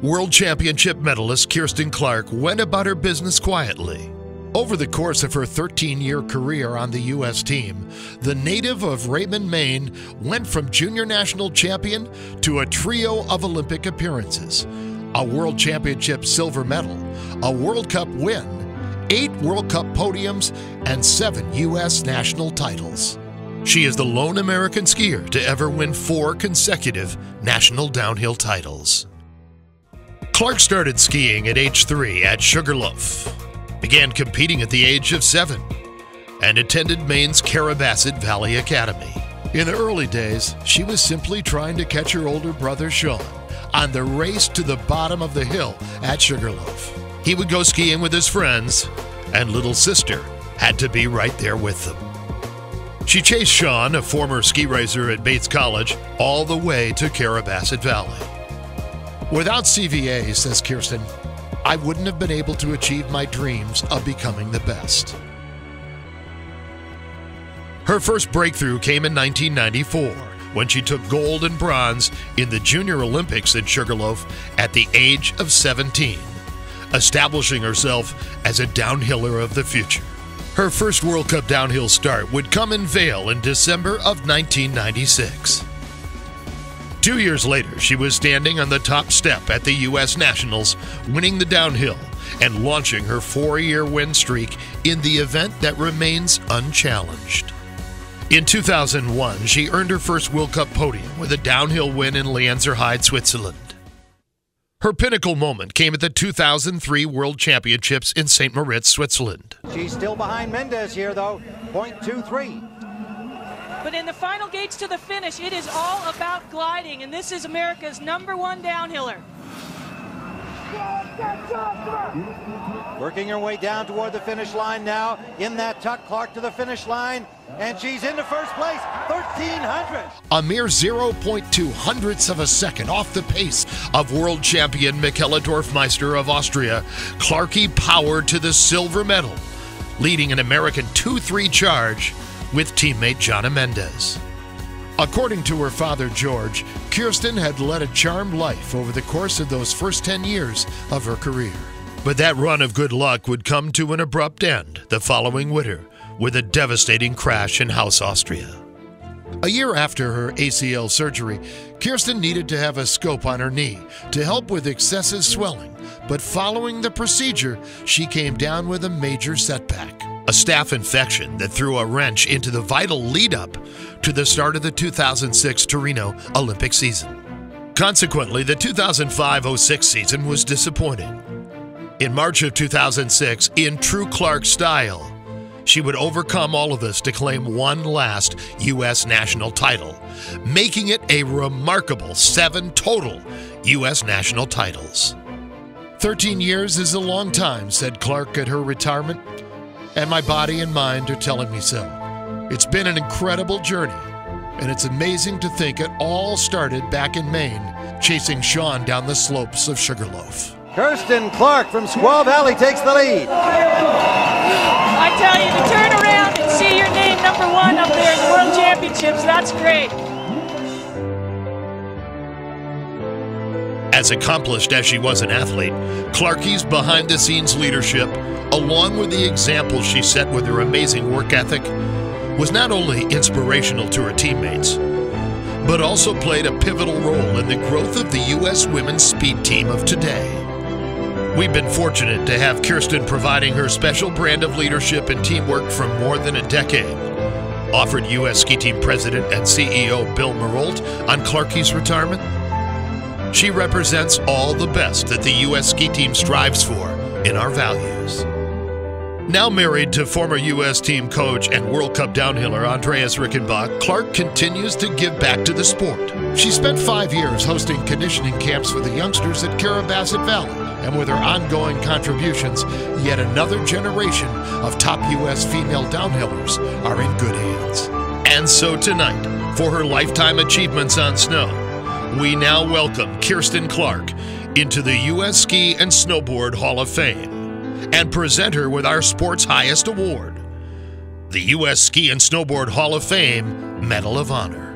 World Championship medalist Kirsten Clark went about her business quietly. Over the course of her 13-year career on the U.S. team, the native of Raymond, Maine, went from junior national champion to a trio of Olympic appearances, a World Championship silver medal, a World Cup win, 8 World Cup podiums, and 7 U.S. national titles. She is the lone American skier to ever win 4 consecutive national downhill titles. Clark started skiing at age 3 at Sugarloaf, began competing at the age of 7, and attended Maine's Carabasset Valley Academy. In the early days, she was simply trying to catch her older brother Sean on the race to the bottom of the hill at Sugarloaf. He would go skiing with his friends, and little sister had to be right there with them. She chased Sean, a former ski racer at Bates College, all the way to Carabasset Valley. Without CVA, says Kirsten, I wouldn't have been able to achieve my dreams of becoming the best. Her first breakthrough came in 1994 when she took gold and bronze in the Junior Olympics in Sugarloaf at the age of 17, establishing herself as a downhiller of the future. Her first World Cup downhill start would come in Vail in December of 1996. 2 years later, she was standing on the top step at the U.S. Nationals, winning the downhill and launching her 4-year win streak in the event that remains unchallenged. In 2001, she earned her first World Cup podium with a downhill win in Lenzerheide, Switzerland. Her pinnacle moment came at the 2003 World Championships in St. Moritz, Switzerland. She's still behind Mendez here, though, 0.23. But in the final gates to the finish, it is all about gliding, and this is America's #1 downhiller. Working her way down toward the finish line now. In that tuck, Clark to the finish line, and she's into first place, 1,300. A mere 0.2 hundredths of a second off the pace of world champion Michaela Dorfmeister of Austria, Clarkie powered to the silver medal, leading an American 2-3 charge with teammate Jana Mendez. According to her father, George, Kirsten had led a charmed life over the course of those first 10 years of her career. But that run of good luck would come to an abrupt end the following winter with a devastating crash in Haus, Austria. A year after her ACL surgery, Kirsten needed to have a scope on her knee to help with excessive swelling, but following the procedure, she came down with a major setback. A staph infection that threw a wrench into the vital lead-up to the start of the 2006 Torino Olympic season. Consequently, the 2005-06 season was disappointing. In March of 2006, in true Clark style, she would overcome all of this to claim one last U.S. national title, making it a remarkable 7 total U.S. national titles. 13 years is a long time, said Clark at her retirement, and my body and mind are telling me so. It's been an incredible journey, and it's amazing to think it all started back in Maine, chasing Sean down the slopes of Sugarloaf. Kirsten Clark from Squaw Valley takes the lead. I tell you, to turn around and see your name #1 up there in the World Championships, that's great. As accomplished as she was an athlete, Clarkie's behind-the-scenes leadership, along with the example she set with her amazing work ethic, was not only inspirational to her teammates, but also played a pivotal role in the growth of the U.S. women's speed team of today. We've been fortunate to have Kirsten providing her special brand of leadership and teamwork for more than a decade, offered U.S. Ski Team President and CEO Bill Marolt on Clarkie's retirement. She represents all the best that the U.S. Ski Team strives for in our values. Now married to former U.S. team coach and World Cup downhiller Andreas Rickenbach, Clark continues to give back to the sport. She spent 5 years hosting conditioning camps for the youngsters at Carabasset Valley, and with her ongoing contributions, yet another generation of top U.S. female downhillers are in good hands. And so tonight, for her lifetime achievements on snow, we now welcome Kirsten Clark into the U.S. Ski and Snowboard Hall of Fame and present her with our sport's highest award, the U.S. Ski and Snowboard Hall of Fame Medal of Honor.